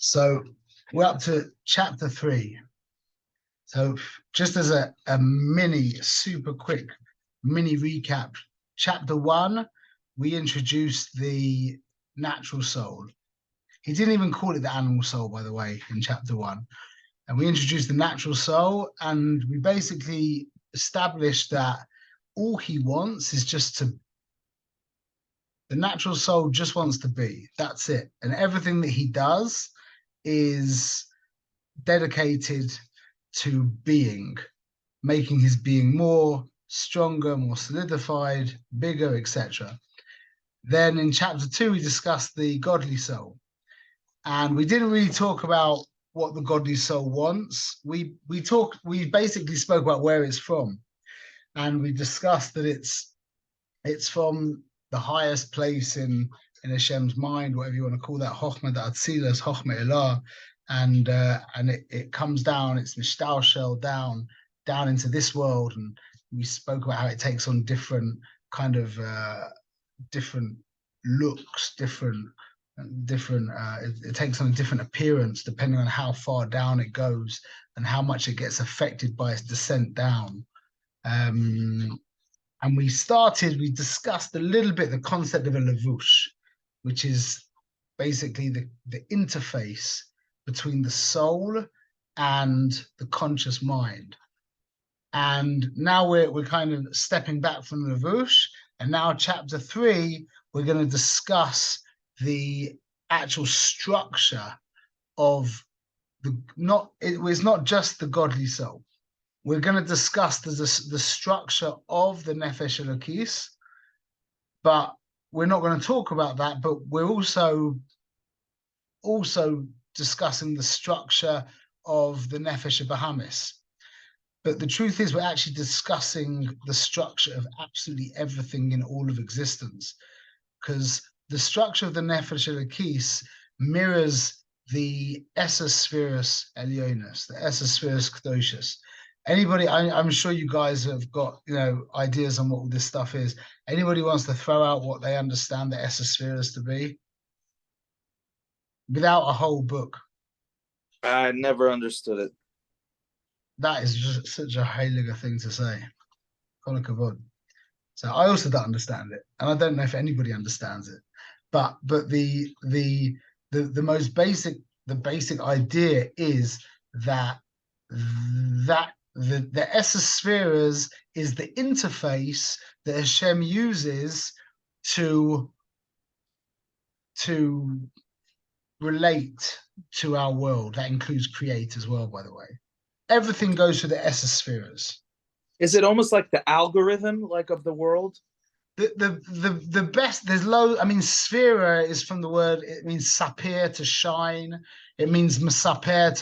So we're up to chapter 3. So just as a mini, super quick mini recap, chapter 1, we introduced the natural soul. He didn't even call it the animal soul, by the way, in chapter 1. And we introduced the natural soul, and we basically established that all he wants is the natural soul just wants to be. That's it. And everything that he does is dedicated to being, making his being more stronger, more solidified, bigger, etc. Then in chapter 2, we discussed the godly soul. And we didn't really talk about what the godly soul wants. We basically spoke about where it's from. And we discussed that it's from the highest place in Hashem's mind, whatever you want to call that, Chochmah Atzilus, Chochmah Elah, and it comes down, it's mishtalshel down into this world. And we spoke about how it takes on different kind of different looks, it takes on a different appearance depending on how far down it goes and how much it gets affected by its descent down. And we discussed a little bit the concept of a levush, which is basically the interface between the soul and the conscious mind. And now we're kind of stepping back from the levush, and now chapter 3, we're going to discuss the actual structure of it's not just the godly soul. We're going to discuss the structure of the Nefesh Elokis, but we're not going to talk about that. But we're also discussing the structure of the Nefesh Bahamis. But the truth is, we're actually discussing the structure of absolutely everything in all of existence, because the structure of the Nefesh Elokis mirrors the Esser Spheres Elyonis, the Esser Spheres Kedoshos. Anybody, I'm sure you guys have got ideas on what all this stuff is. Anybody wants to throw out what they understand the Esser Spheres to be? Without a whole book. I never understood it. That is just such a heilige thing to say. Kol hakavod. So I also don't understand it, and I don't know if anybody understands it. But the most basic idea is that the Esser Spheres is the interface that Hashem uses to relate to our world. That includes create as well, by the way. Everything goes through the Esser Spheres. Is it almost like the algorithm, like of the world? The best, there's low. I mean, sphera is from the word, it means sapir, to shine. It means masaper,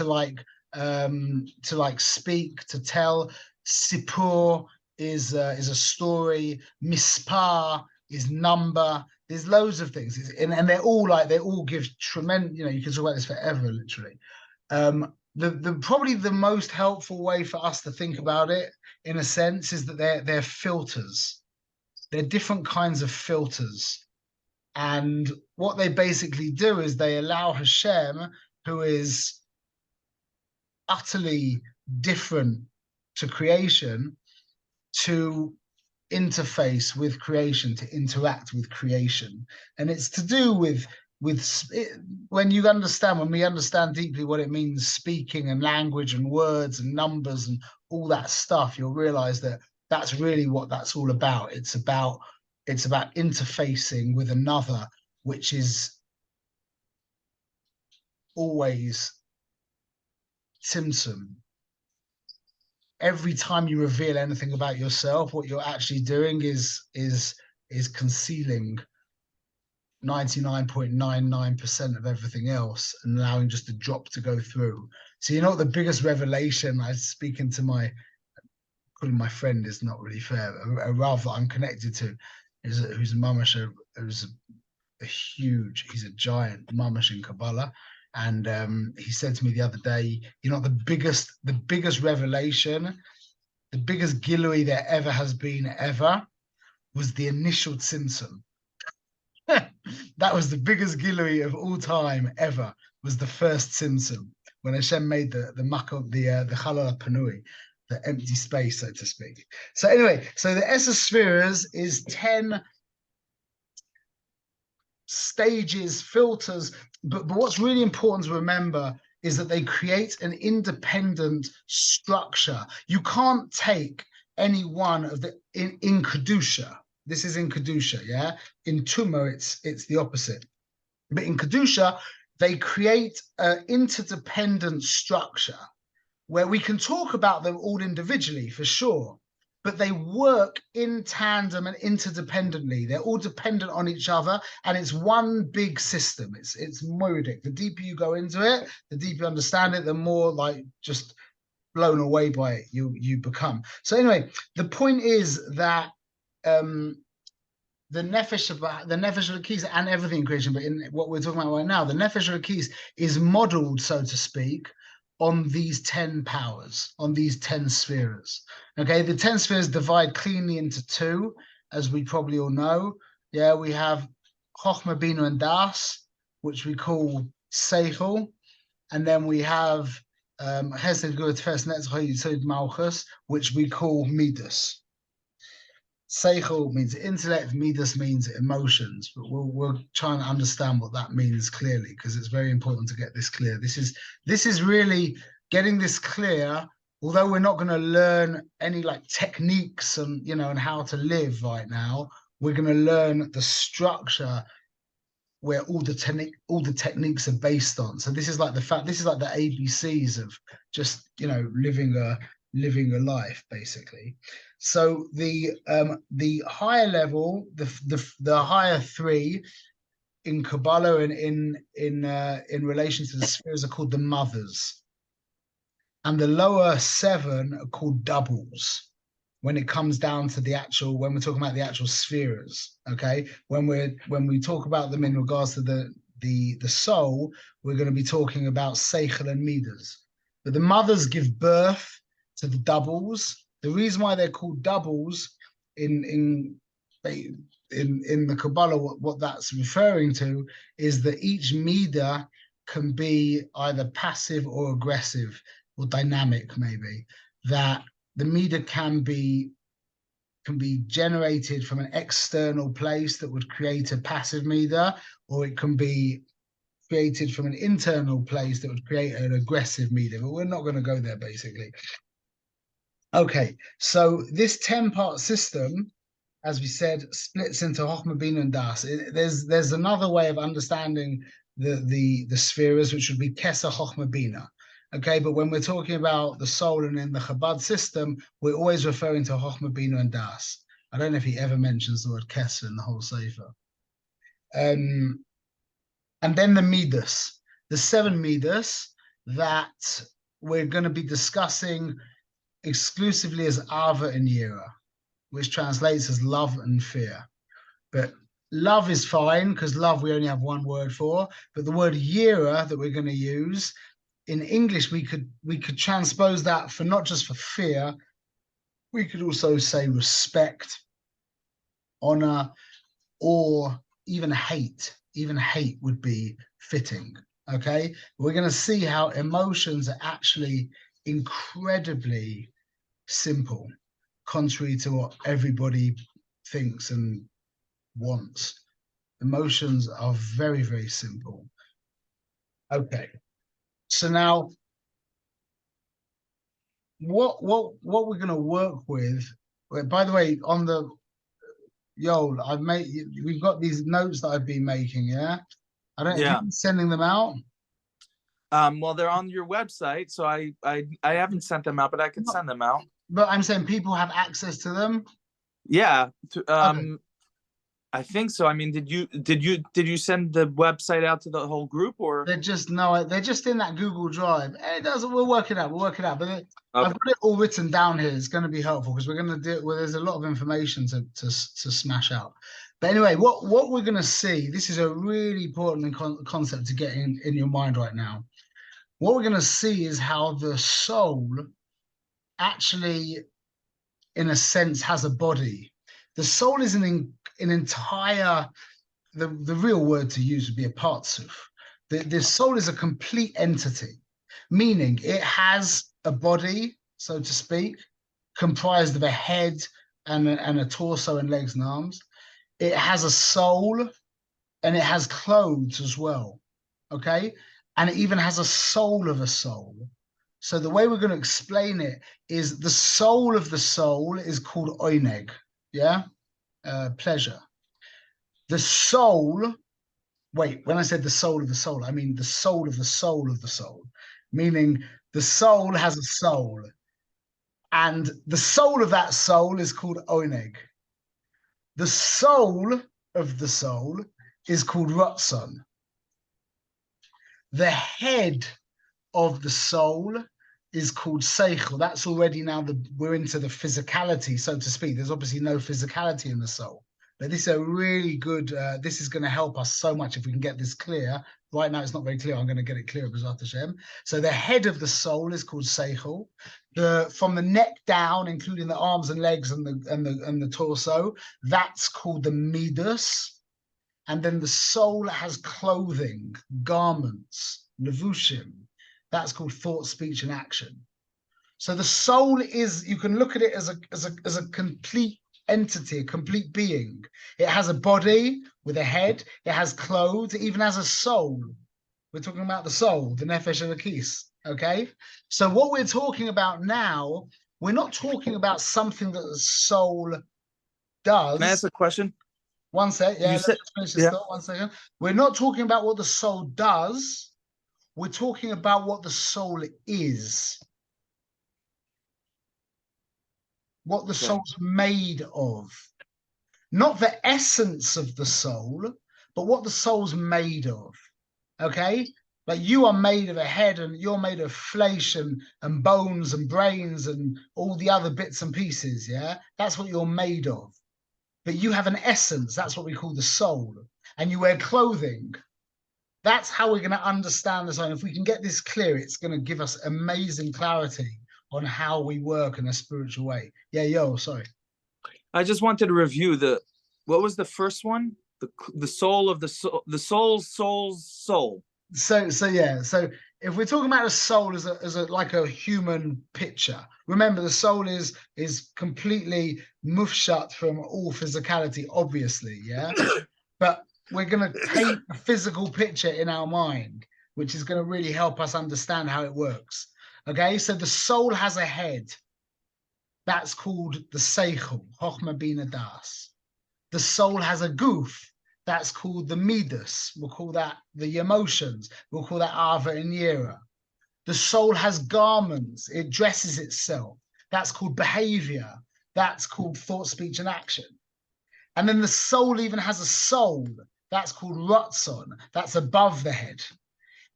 to speak, to tell. Sipur is a story. Mispar is number. There's loads of things, and they all give tremendous. You can talk about this forever, literally. Probably the most helpful way for us to think about it, in a sense, is that they're filters. They're different kinds of filters. And what they basically do is they allow Hashem, who is utterly different to creation, to interface with creation, to interact with creation. And it's to do with when we understand deeply what it means, speaking and language and words and numbers and all that stuff, you'll realize that that's really what that's all about. It's about interfacing with another, which is always tzimtzum. Every time you reveal anything about yourself, what you're actually doing is concealing 99.99% of everything else and allowing just a drop to go through. So the biggest revelation, I was speaking to calling my friend is not really fair, a Rav that I'm connected to, who's a mamash, who's he's a giant mamash in Kabbalah. And he said to me the other day, the biggest revelation, the biggest gilui there ever has been ever, was the initial tzimtzum. That was the biggest gilui of all time ever. Was the first Tzimtzum when Hashem made the makom, the Chalal Panui, the empty space, so to speak. So anyway, so the Eser Spheres is 10 stages, filters, but what's really important to remember is that they create an independent structure. You can't take any one of the in Kedusha. This is in Kedusha, yeah? In Tumah, it's the opposite. But in Kedusha, they create an interdependent structure where we can talk about them all individually, for sure, but they work in tandem and interdependently. They're all dependent on each other, and it's one big system. It's moedic. The deeper you go into it, the deeper you understand it, the more like just blown away by it you become. So anyway, the point is that the Nefesh Elokis and everything in creation, but in what we're talking about right now, the Nefesh Elokis is modeled, so to speak, on these 10 powers, on these 10 spheres. Okay, the 10 spheres divide cleanly into two, as we probably all know. Yeah, we have Chochmah, Bina, and Das, which we call Seichel, and then we have Chesed, Gvura, Tiferet, Netzach, Yesod, Malchus, which we call Midas. Seichel means intellect, Midas means emotions, but we'll try and understand what that means clearly, because it's very important to get this clear. This is really getting this clear, although we're not going to learn any like techniques and and how to live right now. We're going to learn the structure where all the techniques are based on. So this is like the ABCs of just living a life, basically. So the higher level, the higher three in Kabbalah and in relation to the spheres are called the mothers, and the lower 7 are called doubles. When it comes down to when we're talking about the actual spheres, okay, when we talk about them in regards to the soul, we're going to be talking about Seichel and Midas. But the mothers give birth to the doubles. The reason why they're called doubles in the Kabbalah, what that's referring to is that each Midah can be either passive or aggressive or dynamic, maybe. That the Midah can be generated from an external place that would create a passive Midah, or it can be created from an internal place that would create an aggressive Midah. But we're not going to go there, basically. Okay, so this 10-part system, as we said, splits into Chochmah, Bina, and Das. There's another way of understanding the spheres, which would be Keser, Chochmah, Bina. Okay, but when we're talking about the soul and in the Chabad system, we're always referring to Chochmah, Bina, and Das. I don't know if he ever mentions the word Keser in the whole Sefer. And then the Midas, the 7 Midas that we're going to be discussing exclusively as Ava and Yira, which translates as love and fear. But love is fine, because love we only have one word for. But the word Yira that we're going to use in English, we could transpose that for not just for fear. We could also say respect, honor, or even hate. Even hate would be fitting. Okay, we're going to see how emotions are actually incredibly simple, contrary to what everybody thinks and wants. Emotions are very, very simple. Okay, so now what we're going to work with, by the way, on the we've got these notes that I've been making. Yeah, I don't know, have you been sending them out? Well, they're on your website, so I haven't sent them out, but I can send them out. But I'm saying people have access to them. Yeah. Okay. I think so. I mean, did you send the website out to the whole group, or they're just in that Google Drive? It doesn't. We'll work it out. But okay. I've got it all written down here. It's going to be helpful because we're going to do. Well, there's a lot of information to smash out. But anyway, what we're going to see. This is a really important concept to get in your mind right now. What we're going to see is how the soul actually, in a sense, has a body. The soul is an entire the real word to use would be a partsuf. The soul is a complete entity, meaning it has a body, so to speak, comprised of a head and a torso and legs and arms. It has a soul and it has clothes as well, okay? And it even has a soul of a soul. So the way we're going to explain it is the soul of the soul is called oineg, yeah? Pleasure. The soul, wait, when I said the soul of the soul, I mean the soul of the soul of the soul, meaning the soul has a soul. And the soul of that soul is called oneg. The soul of the soul is called Ratzon. The head of the soul is called Seichel. That's already now we're into the physicality, so to speak. There's obviously no physicality in the soul. But this is a really good, this is going to help us so much if we can get this clear. Right now, it's not very clear. I'm going to get it clear, B'ezrat Hashem. So the head of the soul is called Seichel. From the neck down, including the arms and legs and the torso, that's called the Midas. And then the soul has clothing, garments, levushim. That's called thought, speech, and action. So the soul is, you can look at it as a complete entity, a complete being. It has a body with a head, it has clothes, it even has a soul. We're talking about the soul, the nefesh elokis, okay? So what we're talking about now, we're not talking about something that the soul does. Can I ask a question? One sec, yeah, let's just finish this yeah. thought, 1 second. We're not talking about what the soul does, we're talking about what the soul is. What the soul's made of. Not the essence of the soul, but what the soul's made of. Okay? Like you are made of a head and you're made of flesh and bones and brains and all the other bits and pieces, yeah? That's what you're made of. But you have an essence, that's what we call the soul. And you wear clothing. That's how we're going to understand this. And if we can get this clear, it's going to give us amazing clarity on how we work in a spiritual way. Yeah, sorry. I just wanted to review what was the first one? The soul of the soul, the soul's soul. So if we're talking about a soul as a like a human picture, remember the soul is completely mufshat from all physicality, obviously, yeah. But we're going to paint a physical picture in our mind, which is going to really help us understand how it works. Okay, so the soul has a head. That's called the Seichel, Chochma Bina Das. The soul has a goof. That's called the Midas. We'll call that the emotions. We'll call that Ava and Yera. The soul has garments. It dresses itself. That's called behavior. That's called thought, speech, and action. And then the soul even has a soul. That's called Ratzon. That's above the head.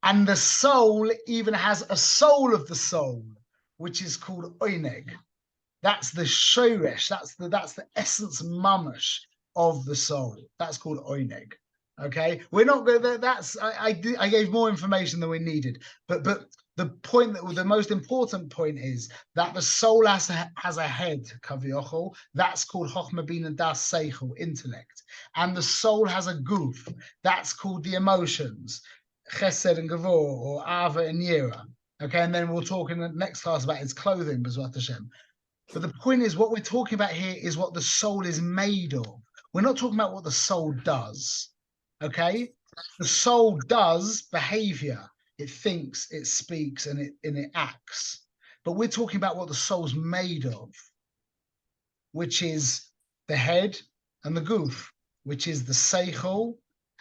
And the soul even has a soul of the soul, which is called Oineg. That's the shoresh. That's the essence mamash of the soul. That's called Oineg. Okay, we're not going. I gave more information than we needed, but the point the most important point is that the soul has a head, kaviochol. That's called Chochma Bina Das Seichel, intellect, and the soul has a goof. That's called the emotions, Chesed and Gavor, or Ava and Yera. Okay, and then we'll talk in the next class about its clothing, B'ezrat Hashem. But the point is, what we're talking about here is what the soul is made of. We're not talking about what the soul does. Okay, the soul does behavior. It thinks, it speaks, and it acts. But we're talking about what the soul's made of, which is the head and the goof, which is the seichel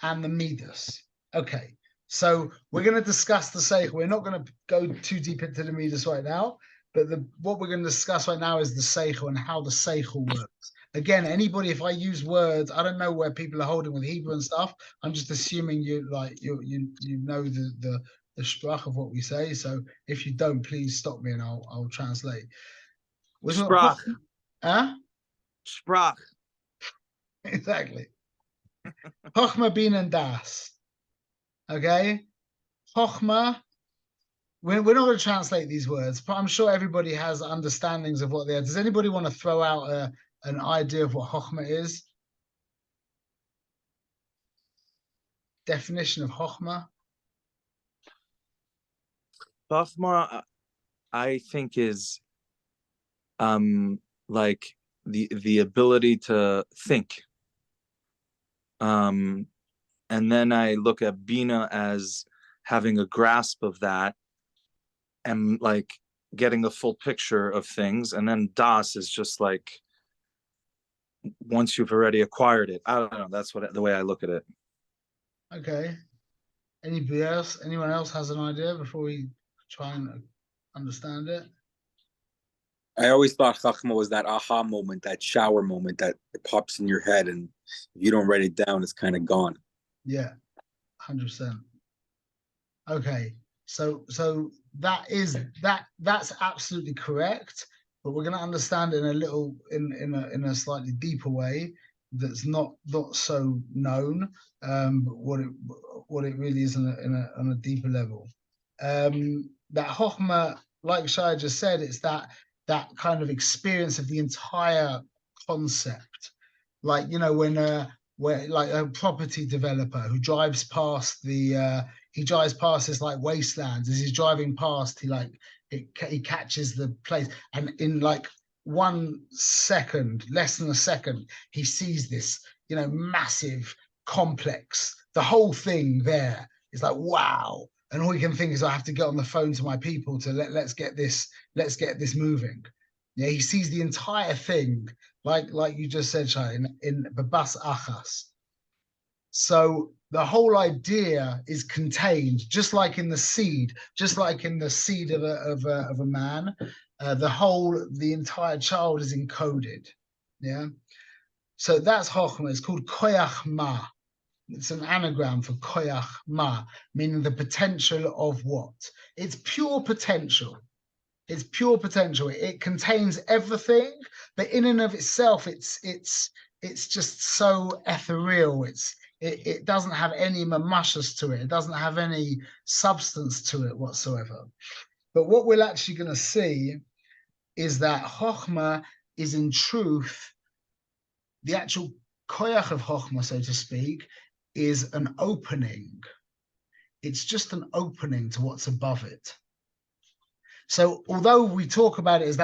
and the midas. Okay, so we're going to discuss the seichel. We're not going to go too deep into the midas right now, but what we're going to discuss right now is the seichel and how the seichel works. Again, anybody, if I use words, I don't know where people are holding with Hebrew and stuff. I'm just assuming you know the sprach of what we say. So if you don't, please stop me and I'll translate. Sprach. Huh? Sprach. Exactly. Chochma Bina Das. Okay? Chochma. We're not going to translate these words, but I'm sure everybody has understandings of what they are. Does anybody want to throw out an idea of what Chochma is? definition of Chokhmah? Chachma, I think, is like the ability to think. And then I look at Bina as having a grasp of that and like getting a full picture of things. And then Das is just like once you've already acquired it. I don't know. That's the way I look at it. Okay. Anybody else? Anyone else has an idea before we try and understand it? I always thought Chachma was that aha moment, that shower moment that it pops in your head, and if you don't write it down, it's kind of gone. Yeah, 100%. Okay, so that's absolutely correct, but we're going to understand it in a slightly deeper way that's not so known, but what it really is on a deeper level. That Chokhmah, like Shai just said, it's that kind of experience of the entire concept. Like, you know, where like a property developer who drives past he drives past this like wastelands. As he's driving past, he catches the place, and in like 1 second, less than a second, he sees this, you know, massive complex. The whole thing there is like, wow. And all he can think is, I have to get on the phone to my people to let's get this moving. Yeah, he sees the entire thing, like you just said, Shai, in Babas Achas. So the whole idea is contained, just like in the seed of a man. The entire child is encoded. Yeah. So that's Chokhmah. It's called Koyach Ma. It's an anagram for Koyach Ma, meaning the potential of what? It's pure potential. It's pure potential. It contains everything, but in and of itself, it's just so ethereal. It doesn't have any mamashas to it. It doesn't have any substance to it whatsoever. But what we're actually going to see is that Chokhmah is in truth, the actual koyach of Chokhmah, so to speak, is an opening. It's just an opening to what's above it. So although we talk about it as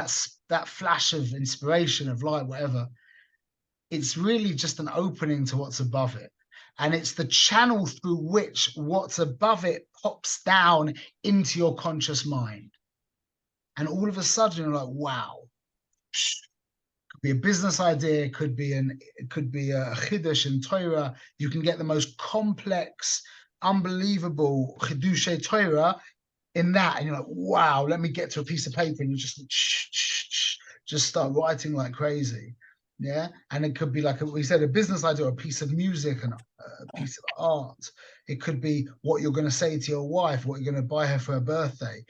that flash of inspiration, of light, whatever, it's really just an opening to what's above it. And it's the channel through which what's above it pops down into your conscious mind. And all of a sudden you're like, wow. Could be a business idea, could be a chiddush in Torah. You can get the most complex, unbelievable chiddushei Torah in that, and you're like, wow, let me get to a piece of paper, and you just start writing like crazy. Yeah. And it could be like we said, a business idea, or a piece of music, and a piece of art. It could be what you're going to say to your wife, what you're going to buy her for her birthday.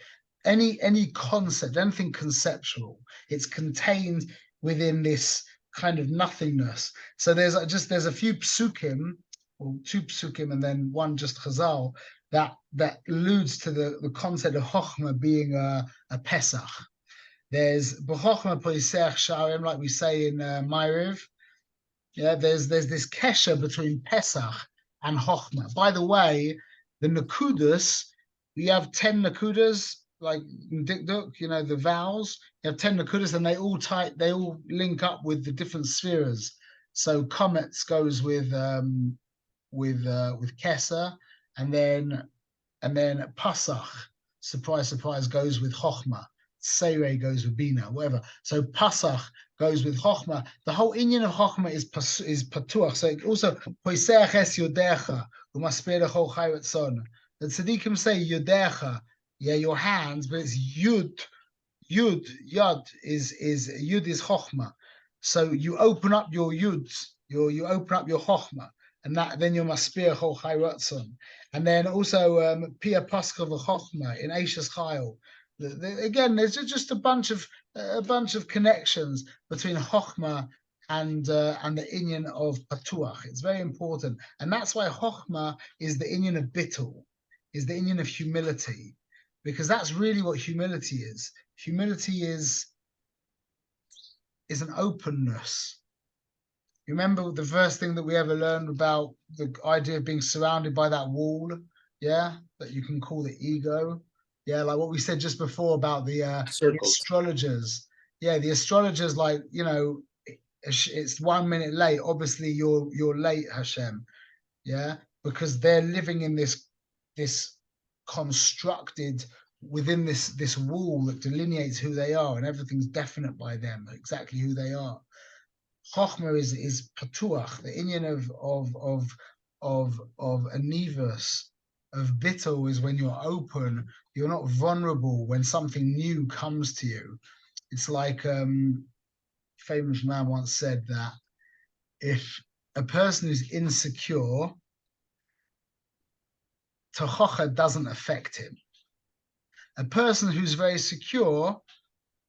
Any concept, anything conceptual, it's contained within this kind of nothingness. So there's a few psukim, or 2 psukim, and then one just chazal, that alludes to the concept of Chokhmah being a Pesach. There's B'Chokhmah Poisech Sharim, like we say in Ma'ariv. Yeah, there's this kesher between Pesach and Chokhmah. By the way, the Nakudas, we have 10 Nakudas, like in Dikduk, you know, the vowels. You have 10 Nakudas, and they all link up with the different spheres. So comets goes with Kesser. And then Pasach, surprise, surprise, goes with Chokhmah. Seirei goes with Bina, whatever. So Pasach goes with Chokhmah. The whole inyan of Chokhmah is patuach. So also Poiseach es yodecha umaspir lechol chai ratzon. The tzaddikim say yodecha, yeah, your hands, but it's yud. Yud is Chokhmah. So you open up your yuds, you open up your Chokhmah. And that then you maspir chol chai ratzon. And then also Pia Pascha v'Chokhmah in Eishes Chayil. Again, there's just a bunch of connections between Chokhmah and the inyan of Patuach. It's very important, and that's why Chokhmah is the inyan of Bittul, is the inyan of humility, because that's really what humility is. Humility is an openness. You remember the first thing that we ever learned about the idea of being surrounded by that wall, yeah, that you can call the ego. Yeah, like what we said just before about the Circles. astrologers. Yeah, the astrologers, like, you know, it's 1 minute late. Obviously, you're late, Hashem. Yeah, because they're living in this constructed within this wall that delineates who they are, and everything's definite by them, exactly who they are. Chochmah is patuach, the inyan of anivus, of bittul is when you're open, you're not vulnerable when something new comes to you. It's like famous man once said that if a person who's insecure, tochocha doesn't affect him. A person who's very secure,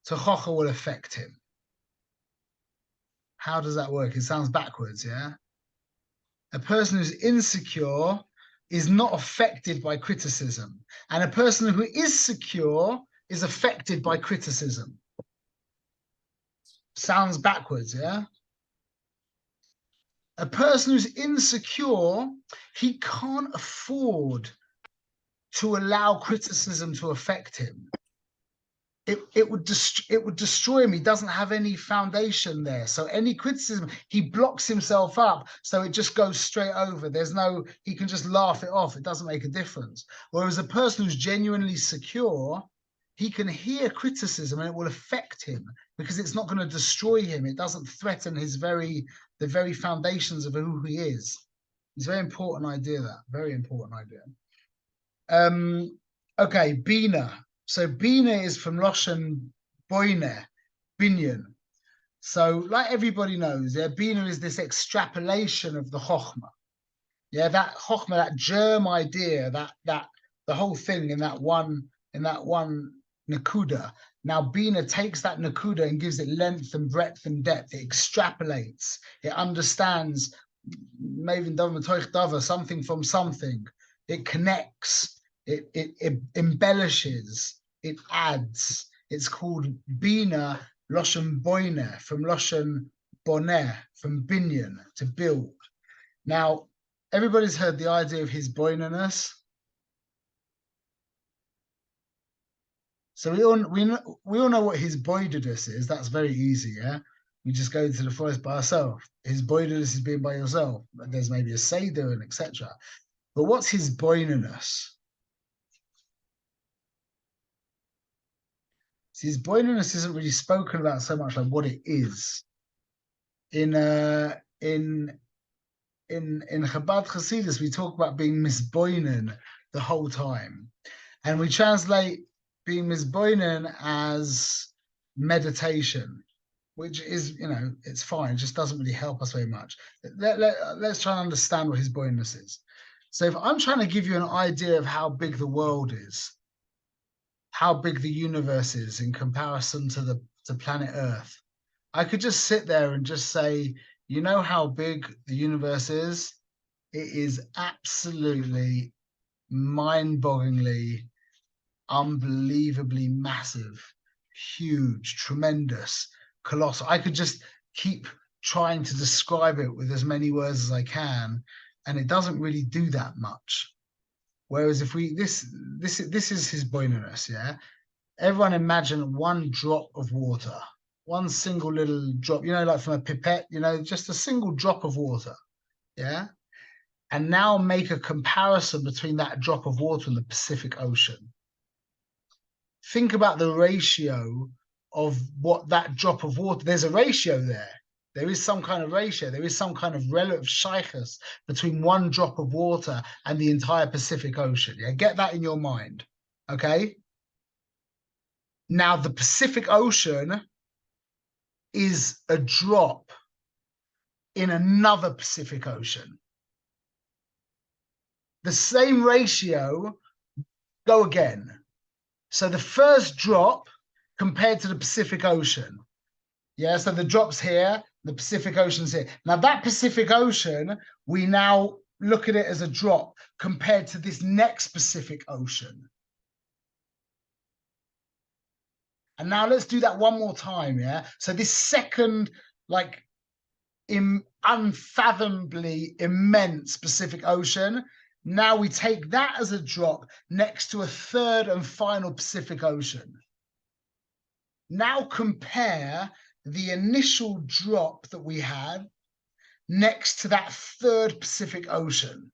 tochocha will affect him. How does that work? It sounds backwards, yeah? A person who's insecure is not affected by criticism. And a person who is secure is affected by criticism. Sounds backwards, yeah? A person who's insecure, he can't afford to allow criticism to affect him. It would destroy him. He doesn't have any foundation there. So any criticism, he blocks himself up. So it just goes straight over. He can just laugh it off. It doesn't make a difference. Whereas a person who's genuinely secure, he can hear criticism and it will affect him because it's not going to destroy him. It doesn't threaten the very foundations of who he is. It's a very important idea, that. Very important idea. Okay, Bina. So Bina is from Loshen Boine, Binyan. So like everybody knows, yeah, Bina is this extrapolation of the Chochmah. Yeah, that Chochmah, that germ idea, that the whole thing in that one Nakuda. Now Bina takes that Nakuda and gives it length and breadth and depth. It extrapolates. It understands something from something. It connects. It embellishes, it adds. It's called Bina Loshen Boine, from Loshen Boneh, from Binyan, to build. Now, everybody's heard the idea of his boineness. So we all know what his boidedus is. That's very easy, yeah? We just go into the forest by ourselves. His boidedus is being by yourself. There's maybe a seder and etc. But what's his boineness? See, his boineness isn't really spoken about so much like what it is. In Chabad Chassidus, we talk about being misboinen the whole time. And we translate being misboinen as meditation, which is, it's fine. It just doesn't really help us very much. Let's try and understand what his boineness is. So if I'm trying to give you an idea of how big the world is, how big the universe is in comparison to planet Earth, I could just sit there and just say, you know how big the universe is? It is absolutely mind-bogglingly, unbelievably massive, huge, tremendous, colossal. I could just keep trying to describe it with as many words as I can, and it doesn't really do that much. Whereas if this is his boineness, yeah? Everyone imagine one drop of water, one single little drop, like from a pipette, just a single drop of water, yeah? And now make a comparison between that drop of water and the Pacific Ocean. Think about the ratio of what that drop of water, there's a ratio there. There is some kind of ratio. There is some kind of relative shaykhus between one drop of water and the entire Pacific Ocean. Yeah, get that in your mind, okay? Now, the Pacific Ocean is a drop in another Pacific Ocean. The same ratio, go again. So the first drop compared to the Pacific Ocean. Yeah, so the drop's here, the Pacific Ocean's here. Now that Pacific Ocean, we now look at it as a drop compared to this next Pacific Ocean. And now let's do that one more time, yeah? So this second, unfathomably immense Pacific Ocean. Now we take that as a drop next to a third and final Pacific Ocean. Now compare the initial drop that we had next to that third Pacific Ocean.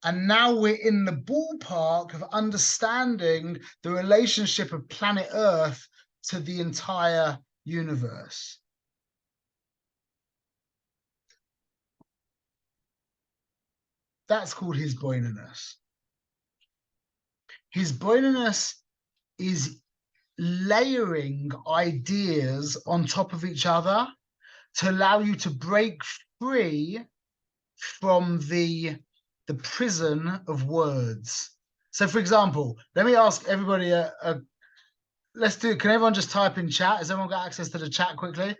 And now we're in the ballpark of understanding the relationship of planet Earth to the entire universe. That's called Hisbonenus. Hisbonenus is layering ideas on top of each other to allow you to break free from the prison of words. So for example, let me ask everybody let's do, can everyone just type in chat? Has everyone got access to the chat quickly?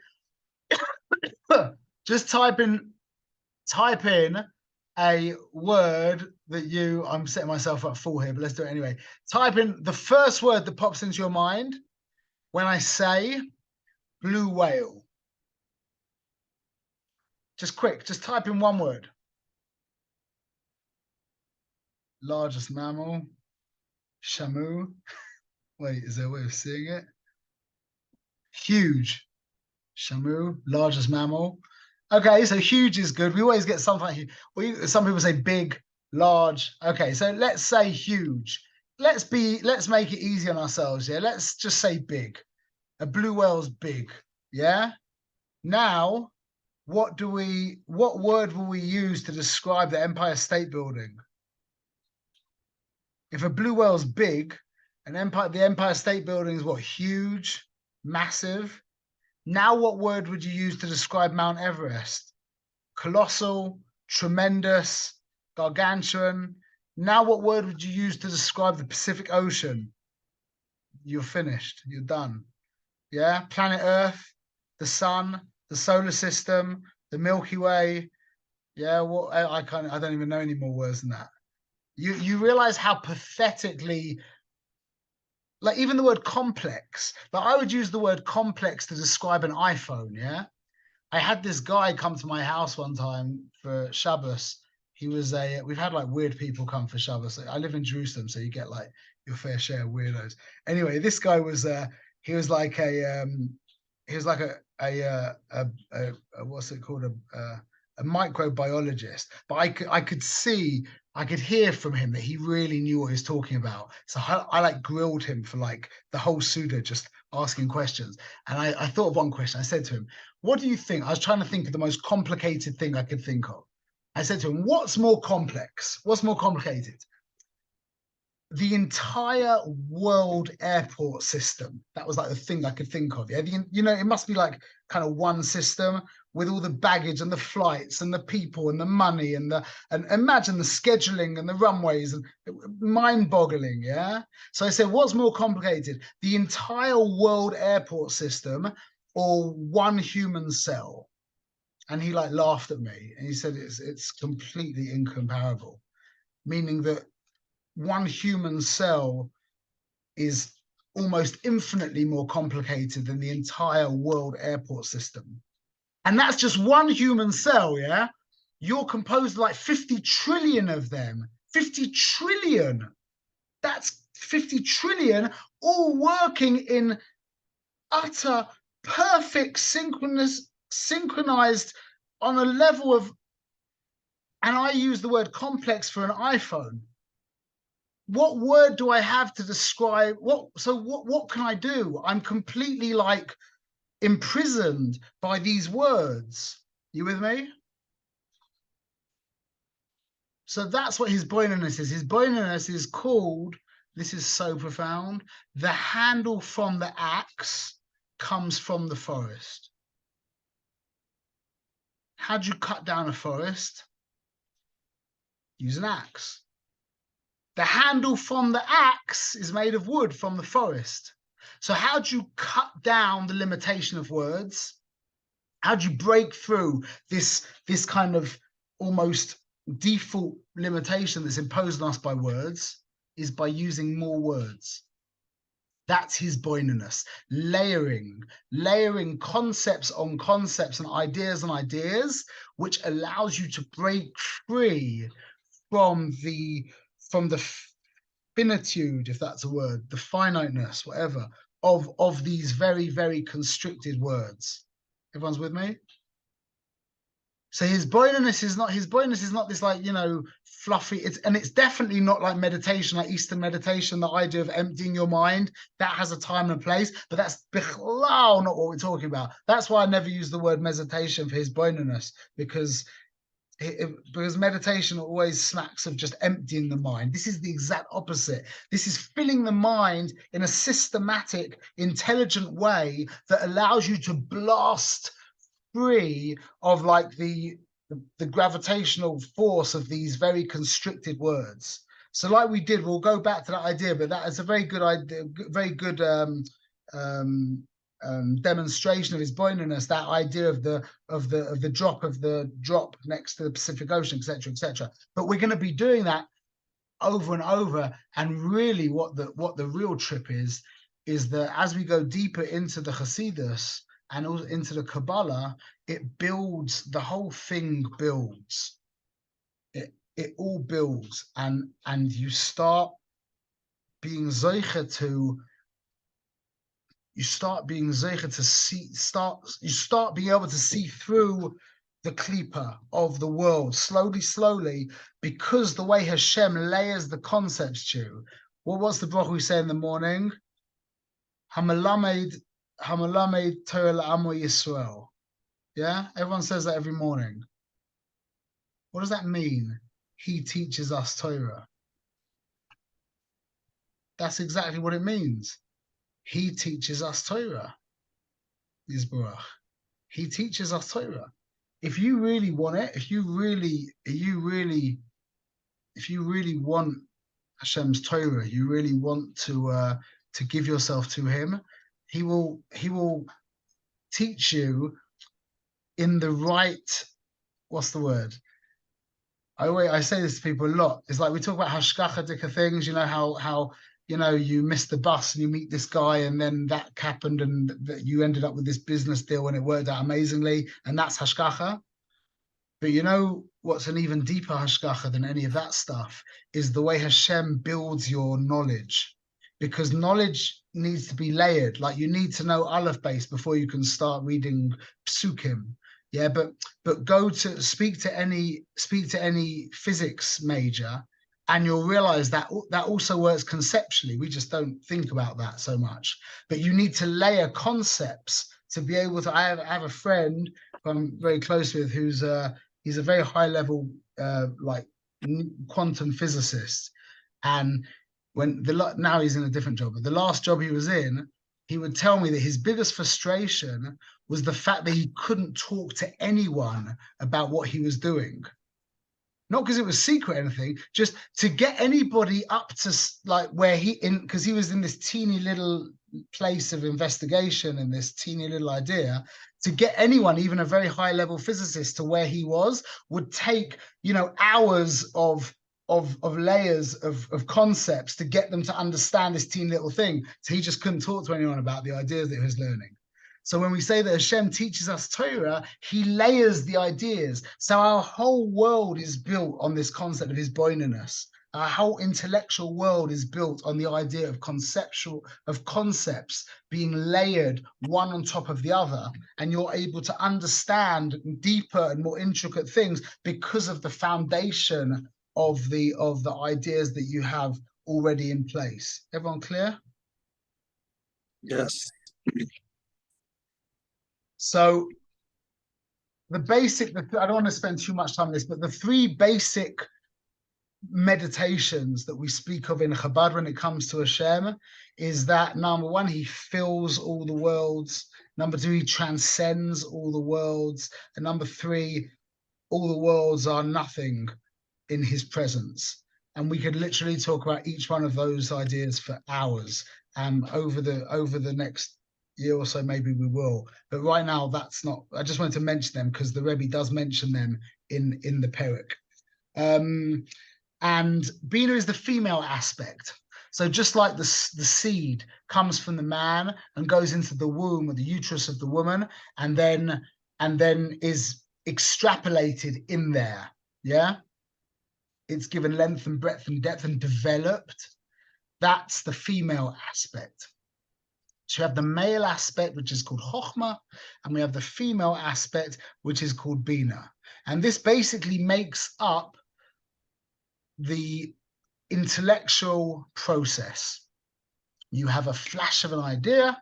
Just type in a word that I'm setting myself up full here, but let's do it anyway. Type in the first word that pops into your mind when I say blue whale. Just quick, just type in one word. Largest mammal, Shamu. Wait, is there a way of seeing it? Huge, Shamu, largest mammal. Okay, so huge is good. We always get something. Some people say big, large. Okay, so let's say huge. Let's make it easy on ourselves. Yeah, let's just say big. A blue whale's big. Yeah. Now, what word will we use to describe the Empire State Building? If a blue whale's big, the Empire State Building is what? Huge, massive. Now, what word would you use to describe Mount Everest? Colossal, tremendous, gargantuan. Now, what word would you use to describe the Pacific Ocean? You're finished. You're done. Yeah, planet Earth, the sun, the solar system, the Milky Way. Yeah, well, I don't even know any more words than that. You realize how pathetically, like even the word complex, but I would use the word complex to describe an iPhone. Yeah, I had this guy come to my house one time for Shabbos. He was we've had like weird people come for Shabbos. I live in Jerusalem, so you get like your fair share of weirdos. Anyway, this guy was he was like a what's it called, a microbiologist, but I could hear from him that he really knew what he was talking about. So I like grilled him for like the whole Suda, just asking questions. And I thought of one question. I said to him, what do you think? I was trying to think of the most complicated thing I could think of. I said to him, what's more complex? What's more complicated? The entire world airport system. That was like the thing I could think of. Yeah, it must be like kind of one system with all the baggage and the flights and the people and the money and imagine the scheduling and the runways, and mind-boggling. Yeah. So I said, what's more complicated? The entire world airport system or one human cell? And he like laughed at me and he said it's completely incomparable, meaning that one human cell is almost infinitely more complicated than the entire world airport system. And that's just one human cell, yeah? You're composed of like 50 trillion of them. 50 trillion. That's 50 trillion all working in utter perfect synchronized on a level of, and I use the word complex for an iPhone. What word do I have to describe what can I do? I'm completely like imprisoned by these words. You with me? So that's what Hisbonenus is. Hisbonenus is called, this is so profound, the handle from the axe comes from the forest. How do you cut down a forest? Use an axe. The handle from the axe is made of wood from the forest. So how do you cut down the limitation of words? How do you break through this kind of almost default limitation that's imposed on us by words? Is by using more words. That's his boinaness, layering concepts on concepts and ideas on ideas, which allows you to break free from the finitude, if that's a word, the finiteness, whatever, of these very, very constricted words. Everyone's with me? So his boinaness is not this, like, you know, fluffy. It's definitely not like meditation, like Eastern meditation, the idea of emptying your mind. That has a time and a place, but that's bichlal not what we're talking about. That's why I never use the word meditation for his boinaness, because meditation always smacks of just emptying the mind. This is the exact opposite. This is filling the mind in a systematic, intelligent way that allows you to blast free of like the gravitational force of these very constricted words. So like we did, we'll go back to that idea, but that is a very good idea, very good demonstration of his boinaness, that idea of the drop next to the Pacific Ocean, etc., etc. But we're going to be doing that over and over. And really what the real trip is that as we go deeper into the Hasidus and also into the Kabbalah, it builds, the whole thing builds. It all builds, and you start being zeicha to, you start being zeicha to see, you start being able to see through the klipa of the world slowly, because the way Hashem layers the concepts to you. Well, what's the bracha we say in the morning? Hamalamed Torah la'amo Yisrael. Yeah, everyone says that every morning. What does that mean? He teaches us Torah. That's exactly what it means. He teaches us Torah. Yisborach. He teaches us Torah. If you really want it, if you really want Hashem's Torah, you really want to give yourself to Him, He will teach you in the right, what's the word? I say this to people a lot. It's like we talk about hashgacha things, you know, how you know, you miss the bus and you meet this guy and then that happened and that you ended up with this business deal and it worked out amazingly, and that's hashgacha. But you know what's an even deeper hashgacha than any of that stuff is the way Hashem builds your knowledge, because knowledge needs to be layered. Like you need to know Aleph base before you can start reading psukim. Yeah, but go to speak to any physics major, and you'll realize that that also works conceptually. We just don't think about that so much. But you need to layer concepts to be able to. I have a friend who I'm very close with who's he's a very high level like quantum physicist, and now he's in a different job, but the last job he was in, he would tell me that his biggest frustration was the fact that he couldn't talk to anyone about what he was doing. Not because it was secret or anything, just to get anybody up to like where because he was in this teeny little place of investigation and this teeny little idea, to get anyone, even a very high level physicist, to where he was would take, you know, hours of layers of concepts to get them to understand this teeny little thing. So he just couldn't talk to anyone about the ideas that he was learning. So when we say that Hashem teaches us Torah, He layers the ideas. So our whole world is built on this concept of His boinaness. Our whole intellectual world is built on the idea of concepts being layered one on top of the other, and you're able to understand deeper and more intricate things because of the foundation of the ideas that you have already in place. Everyone clear? Yes. So the basic, I don't want to spend too much time on this, but the three basic meditations that we speak of in Chabad when it comes to Hashem is that, number one, He fills all the worlds. Number two, He transcends all the worlds. And number three, all the worlds are nothing in His presence. And we could literally talk about each one of those ideas for hours. Over the next year or so, maybe we will. But right now, that's not. I just wanted to mention them because the Rebbe does mention them in the Perek. And Bina is the female aspect. So just like the seed comes from the man and goes into the womb or the uterus of the woman, and then is extrapolated in there. Yeah. It's given length and breadth and depth and developed. That's the female aspect. So we have the male aspect, which is called Chokhmah, and we have the female aspect, which is called Bina. And this basically makes up the intellectual process. You have a flash of an idea,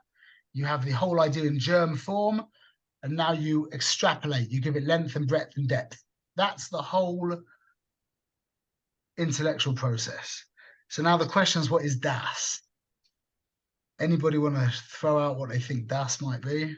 you have the whole idea in germ form, and now you extrapolate, you give it length and breadth and depth. That's the whole intellectual process. So now the question is, what is Das? Anybody want to throw out what they think Das might be?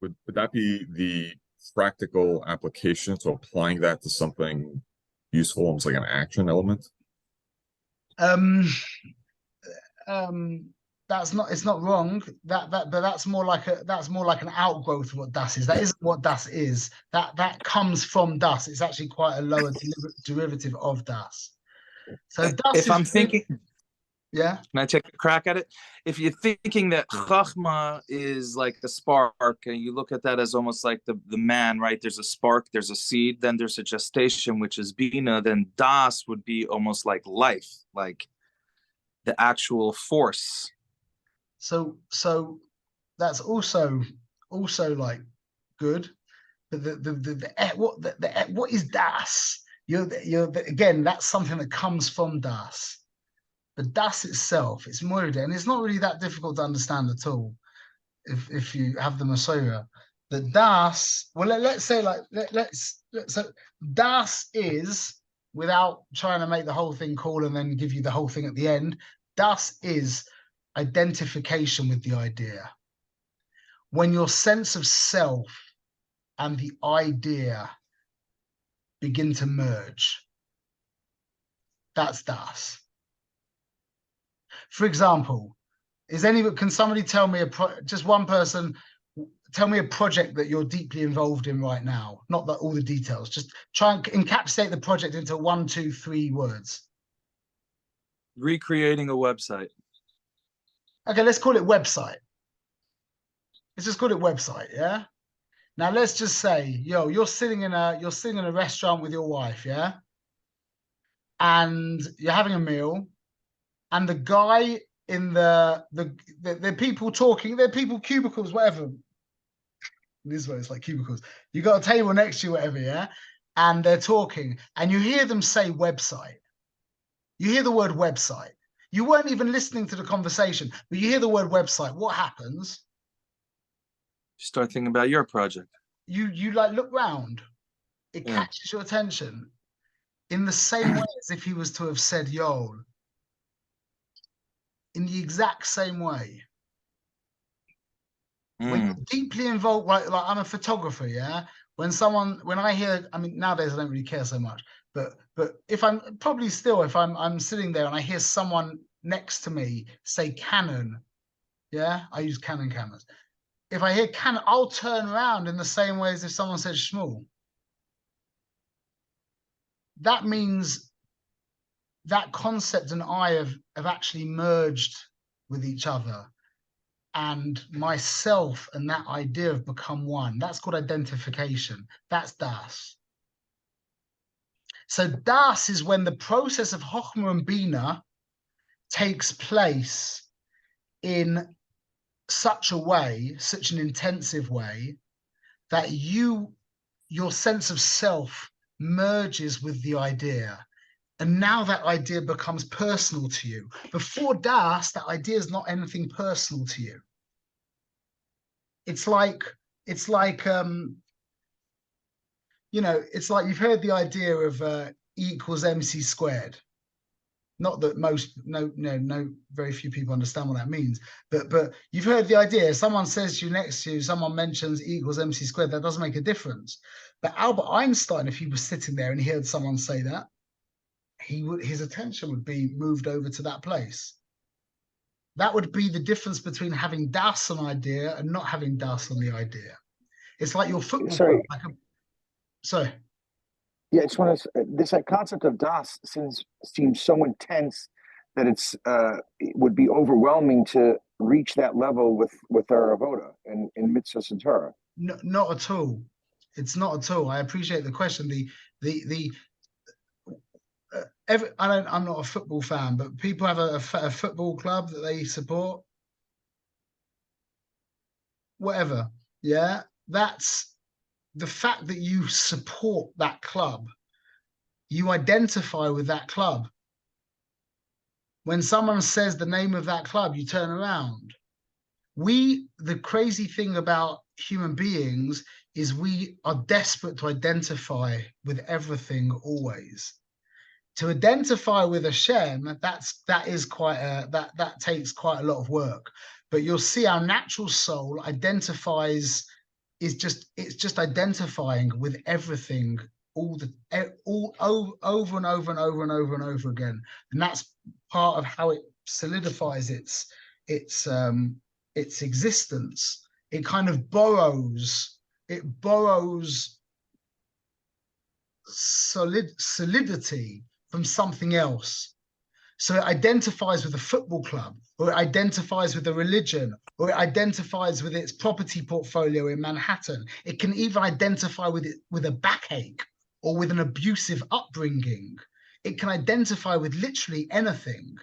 Would that be the practical application? So applying that to something useful, almost like an action element? That's not, it's not wrong. But that's more like an outgrowth of what Das is. That isn't what Das is. That comes from Das. It's actually quite a lower derivative of Das. So Das if I'm thinking, yeah. Can I take a crack at it? If you're thinking that Chachma is like a spark, and you look at that as almost like the man, right? There's a spark, there's a seed, then there's a gestation, which is Bina, then Das would be almost like life, like the actual force. So that's also like good. But what is Das? Again, that's something that comes from Das. But Das itself, it's Moira, and it's not really that difficult to understand at all if you have the Masorah. The Das, well, let's say like so Das is, without trying to make the whole thing cool and then give you the whole thing at the end, Das is identification with the idea. When your sense of self and the idea begin to merge, that's Das. For example, can somebody tell me just one person tell me a project that you're deeply involved in right now? Not that all the details, just try and encapsulate the project into 1, 2, 3 words. Recreating a website. Okay, let's call it website. Let's just call it website, yeah? Now let's just say, you're sitting in a restaurant with your wife, yeah? And you're having a meal, and the guy in the people talking, they're people cubicles, whatever. This way it's like cubicles. You got a table next to you, whatever, yeah? And they're talking, and you hear them say website. You hear the word website. You weren't even listening to the conversation, but you hear the word website. What happens? You start thinking about your project. You like look round. It catches your attention in the same way as if he was to have said yo. In the exact same way. When you're deeply involved, like I'm a photographer, yeah? When I hear, I mean, nowadays I don't really care so much, but if I'm sitting there and I hear someone next to me say Canon, yeah? I use Canon cameras. If I hear Canon, I'll turn around in the same way as if someone said Shmuel. That means that concept and I have actually merged with each other, and myself and that idea have become one. That's called identification. That's Das. So Das is when the process of Chokhmah and Bina takes place in such a way, such an intensive way, that your sense of self merges with the idea. And now that idea becomes personal to you. Before Das, that idea is not anything personal to you. It's like it's like you've heard the idea of E equals MC squared. Not that very few people understand what that means, but you've heard the idea. Someone says to you next to you, someone mentions E equals MC squared, that doesn't make a difference. But Albert Einstein, if he was sitting there and he heard someone say that, his attention would be moved over to that place. That would be the difference between having das on idea and not having das on the idea. It's like your football Sorry. club. Sorry. Yeah, I just want to. This concept of das seems so intense that it would be overwhelming to reach that level with our avoda in mitzvah and Torah. No, not at all. It's not at all. I appreciate the question. I'm not a football fan, but people have a football club that they support. Whatever. Yeah, that's the fact that you support that club. You identify with that club. When someone says the name of that club, you turn around. The crazy thing about human beings is we are desperate to identify with everything always. To identify with Hashem, that takes quite a lot of work. But you'll see our natural soul identifies, it's just identifying with everything over and over and over and over and over again. And that's part of how it solidifies its existence. It kind of borrows solidity from something else. So it identifies with a football club, or it identifies with a religion, or it identifies with its property portfolio in Manhattan. It can even identify with it with a backache or with an abusive upbringing. It can identify with literally anything.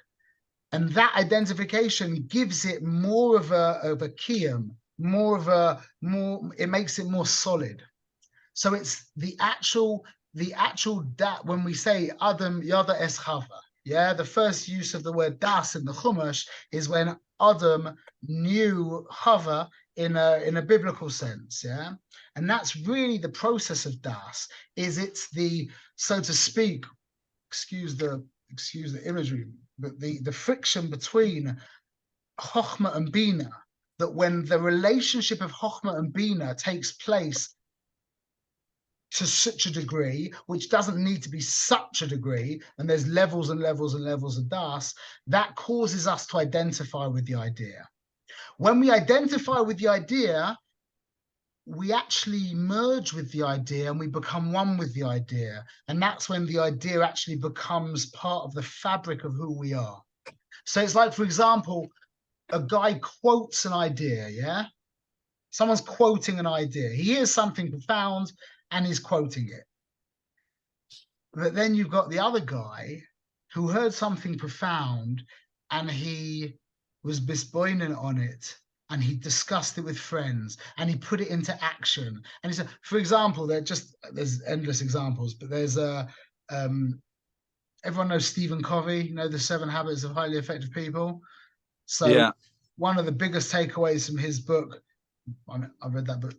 And that identification gives it more of a kiyum, it makes it more solid. So it's the actual that when we say Adam Yada Es Chava, yeah, the first use of the word das in the Chumash is when Adam knew Chava in a biblical sense, yeah, and that's really the process of das. It's the, so to speak, excuse the imagery, but the friction between Chochmah and Bina, that when the relationship of Chochmah and Bina takes place to such a degree, which doesn't need to be such a degree, and there's levels and levels and levels of das, that causes us to identify with the idea. When we identify with the idea, we actually merge with the idea and we become one with the idea. And that's when the idea actually becomes part of the fabric of who we are. So it's like, for example, a guy quotes an idea, yeah? Someone's quoting an idea. He hears something profound and he's quoting it. But then you've got the other guy who heard something profound and he was bisboinen on it, and he discussed it with friends and he put it into action. And he said, for example, there's endless examples, but there's everyone knows Stephen Covey, you know, the 7 Habits of Highly Effective People. So yeah, one of the biggest takeaways from his book, I mean, I've read that book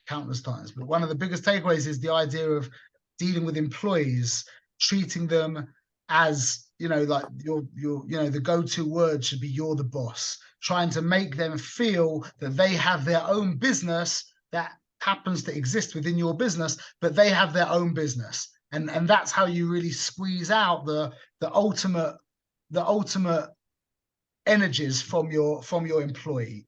countless times, but one of the biggest takeaways is the idea of dealing with employees, treating them as, you know, like the go-to word should be "you're the boss," trying to make them feel that they have their own business that happens to exist within your business, but they have their own business. And that's how you really squeeze out the ultimate energies from your employee.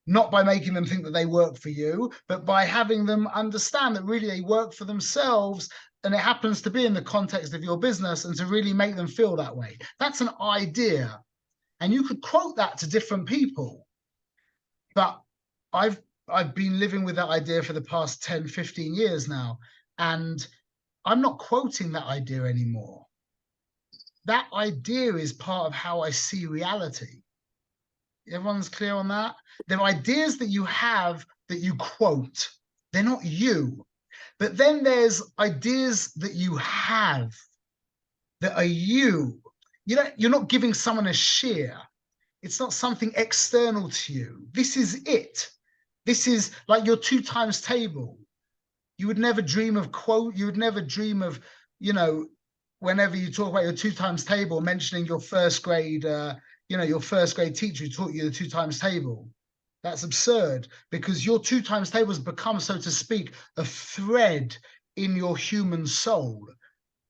Not by making them think that they work for you, but by having them understand that really they work for themselves, and it happens to be in the context of your business, and to really make them feel that way. That's an idea. And you could quote that to different people. But I've been living with that idea for the past 10, 15 years now, and I'm not quoting that idea anymore. That idea is part of how I see reality. Everyone's clear on that? There are ideas that you have that you quote. They're not you. But then there's ideas that you have that are you. You know, you're not giving someone a share. It's not something external to you. This is it. This is like your 2 times table. You would never dream of you would never dream of, you know, whenever you talk about your 2 times table, mentioning your first grade your first grade teacher who taught you the 2 times table. That's absurd, because your 2 times table has become, so to speak, a thread in your human soul.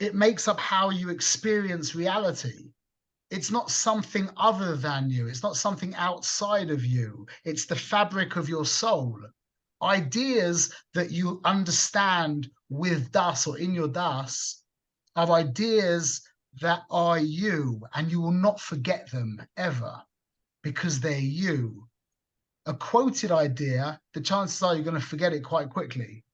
It makes up how you experience reality. It's not something other than you. It's not something outside of you. It's the fabric of your soul. Ideas that you understand with das or in your das are ideas that are you, and you will not forget them ever because they're you. A quoted idea, the chances are you're going to forget it quite quickly.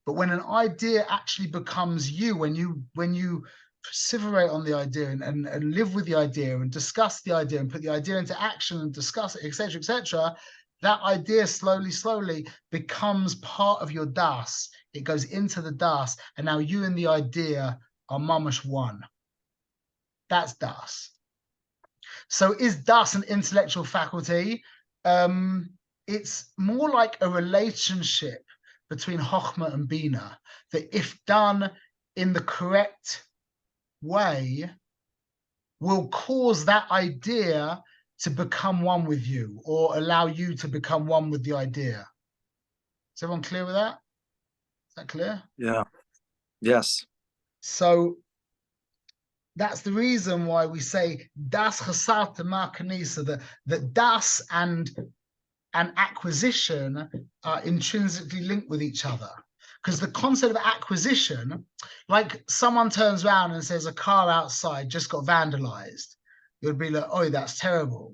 But when an idea actually becomes you, when you perseverate on the idea and live with the idea and discuss the idea and put the idea into action and discuss it, etc., that idea slowly becomes part of your das. It goes into the das, and now you and the idea are mamash one. That's das. So is das an intellectual faculty? It's more like a relationship between Chokhmah and Bina that, if done in the correct way, will cause that idea to become one with you, or allow you to become one with the idea. Is everyone clear with that? Is that clear? Yeah. Yes. So that's the reason why we say das chasar tema kanisa, that das and acquisition are intrinsically linked with each other. Because the concept of acquisition, like someone turns around and says a car outside just got vandalized, you'd be like, oh, that's terrible.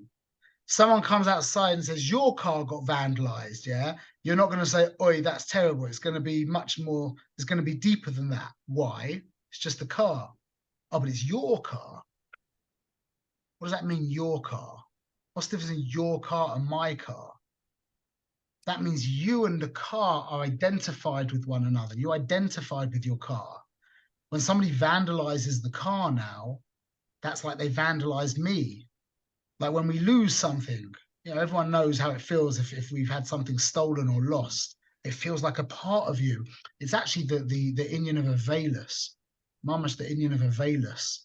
Someone comes outside and says your car got vandalized, yeah? You're not going to say, oi, that's terrible. It's going to be much more, it's going to be deeper than that. Why? It's just the car. Oh, but it's your car. What does that mean, your car? What's the difference in your car and my car? That means you and the car are identified with one another. You're identified with your car. When somebody vandalizes the car now, that's like they vandalized me. Like when we lose something, you know, everyone knows how it feels if we've had something stolen or lost. It feels like a part of you. It's actually the inyan of Avelus, mamash the inyan of Avelus,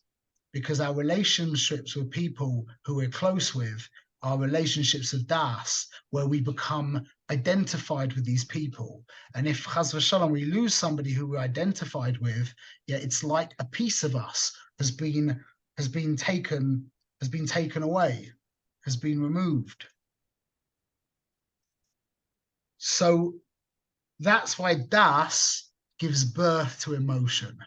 because our relationships with people who we're close with are relationships of das, where we become identified with these people. And if chas v'shalom we lose somebody who we're identified with, yeah, it's like a piece of us has been taken away, has been removed. So that's why das gives birth to emotion.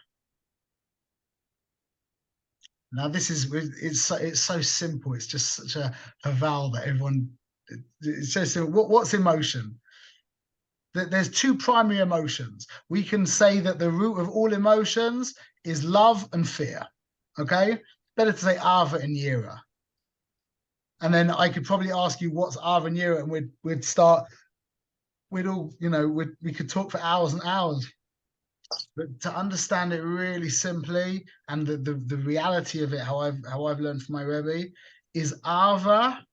Now this is, it's so simple. It's just such a vowel that everyone, it's so simple. What's emotion? There's two primary emotions. We can say that the root of all emotions is love and fear. Okay, better to say ava and yira. And then I could probably ask you what's ava and yira, and we could talk for hours and hours. But to understand it really simply, and the reality of it, how I've learned from my Rebbe, is ava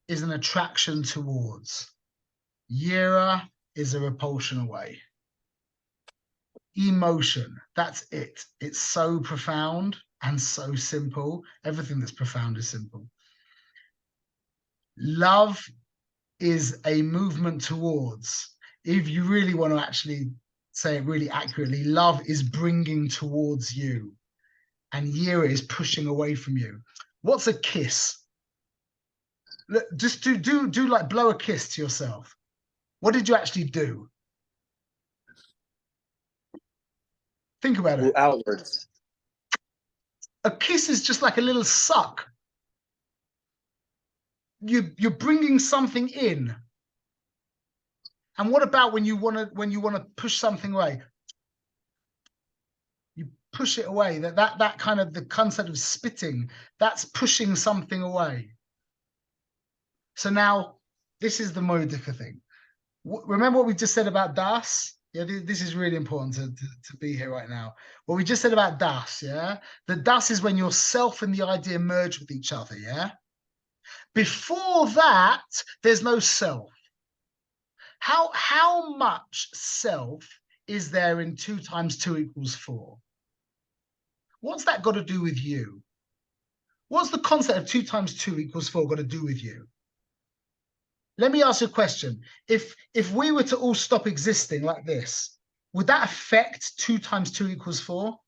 is an attraction towards. Yira is a repulsion away. Emotion, that's it. It's so profound and so simple. Everything that's profound is simple. Love is a movement towards. If you really want to actually say it really accurately, love is bringing towards you, and yira is pushing away from you. What's a kiss? Look, just do like blow a kiss to yourself. What did you actually do? Think about it. Outwards. A kiss is just like a little suck. You're bringing something in. And what about when you want to push something away? You push it away. That kind of the concept of spitting, that's pushing something away. So now this is the Modika thing. Remember what we just said about das? Yeah, this is really important to be here right now. What we just said about das, yeah? The das is when yourself and the idea merge with each other, yeah? Before that, there's no self. How much self is there in 2 × 2 = 4? What's that got to do with you? What's the concept of 2 × 2 = 4 got to do with you? Let me ask you a question. If we were to all stop existing like this, would that affect 2 × 2 = 4?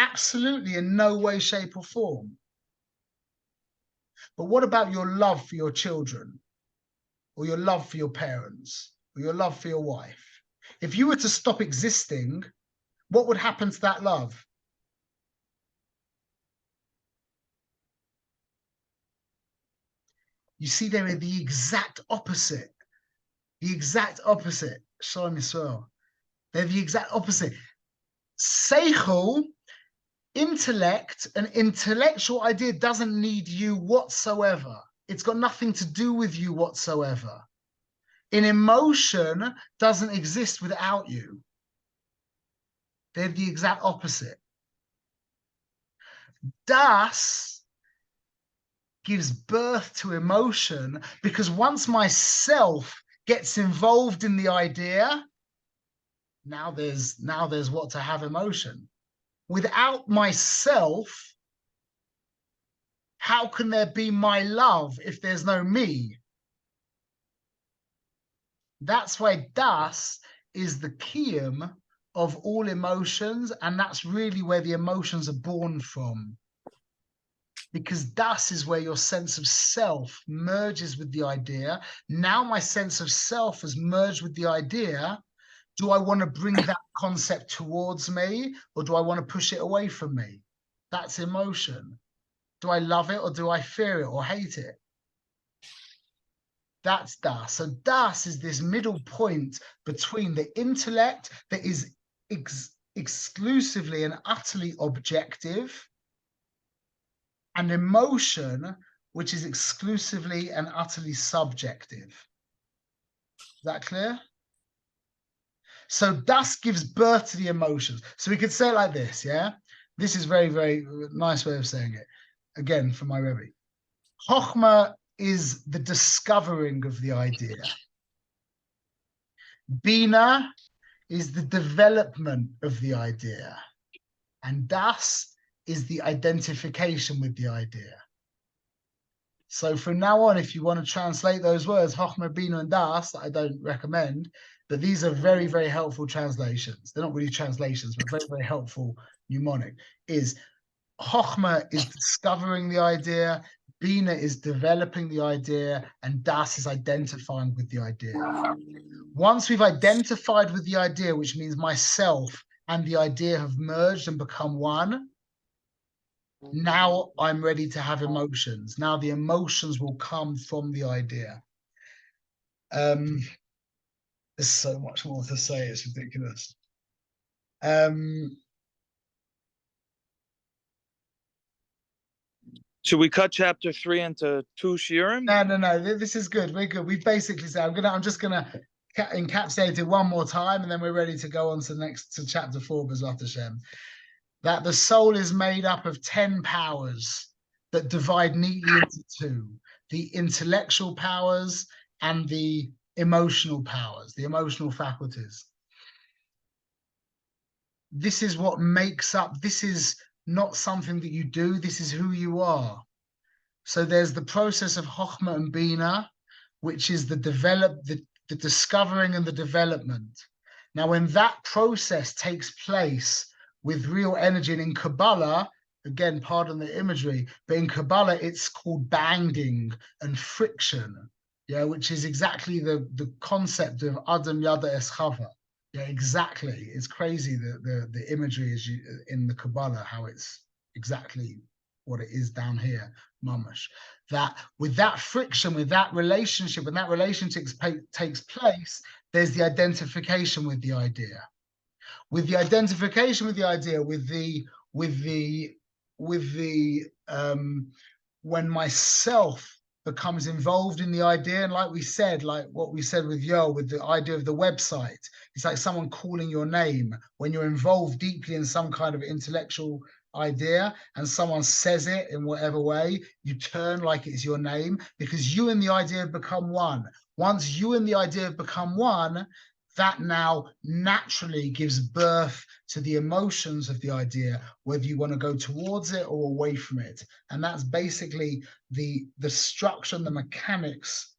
Absolutely in no way, shape, or form. But what about your love for your children, or your love for your parents, or your love for your wife? If you were to stop existing, what would happen to that love? You see, they're the exact opposite. The exact opposite. Shalom Yisrael. They're the exact opposite. Seichel, intellect, an intellectual idea doesn't need you whatsoever. It's got nothing to do with you whatsoever. An emotion doesn't exist without you. They're the exact opposite. Das gives birth to emotion because once myself gets involved in the idea, now there's what to have emotion. Without myself, how can there be my love if there's no me? That's why das is the kiyum of all emotions, and that's really where the emotions are born from. Because das is where your sense of self merges with the idea. Now my sense of self has merged with the idea. Do I want to bring that concept towards me, or do I want to push it away from me? That's emotion. Do I love it, or do I fear it or hate it? That's das. So das is this middle point between the intellect that is exclusively and utterly objective, and emotion, which is exclusively and utterly subjective. Is that clear? So das gives birth to the emotions. So we could say it like this, yeah? This is very, very nice way of saying it. Again, from my Rebbe. Chochmah is the discovering of the idea. Bina is the development of the idea. And das is the identification with the idea. So from now on, if you want to translate those words, Chochmah, Bina, and Das, I don't recommend, but these are very, very helpful translations. They're not really translations, but very, very helpful mnemonic. Is Chochmah is discovering the idea, Bina is developing the idea, and Das is identifying with the idea. Once we've identified with the idea, which means myself and the idea have merged and become one, now I'm ready to have emotions. Now the emotions will come from the idea. There's so much more to say, it's ridiculous. Should we cut chapter 3 into 2 shiurim? No. This is good. We're good. We've basically said I'm just gonna encapsulate it one more time, and then we're ready to go on to chapter 4, B'ezrat Hashem. That the soul is made up of 10 powers that divide neatly into 2: the intellectual powers and the emotional powers, the emotional faculties. This is what makes up, this is not something that you do, this is who you are. So there's the process of Chochmah and Bina, which is the discovering and the development. Now, when that process takes place with real energy, and in Kabbalah, again, pardon the imagery, but in Kabbalah, it's called banging and friction, yeah, which is exactly the concept of Adam Yada Es Chava. Yeah, exactly. It's crazy the imagery is in the Kabbalah, how it's exactly what it is down here, mamash. That with that friction, with that relationship, when that relationship takes place, there's the identification with the idea. With the identification with the idea, when myself becomes involved in the idea, and like we said, like what we said with Yoel, with the idea of the website, it's like someone calling your name. When you're involved deeply in some kind of intellectual idea and someone says it in whatever way, you turn like it's your name, because you and the idea have become one. Once you and the idea have become one, that now naturally gives birth to the emotions of the idea, whether you want to go towards it or away from it. And that's basically the structure and the mechanics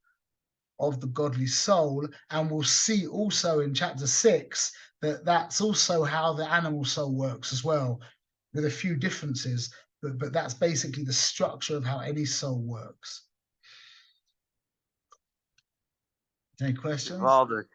of the godly soul. And we'll see also in chapter 6 that that's also how the animal soul works as well. with a few differences, but that's basically the structure of how any soul works. Any questions? Valdic.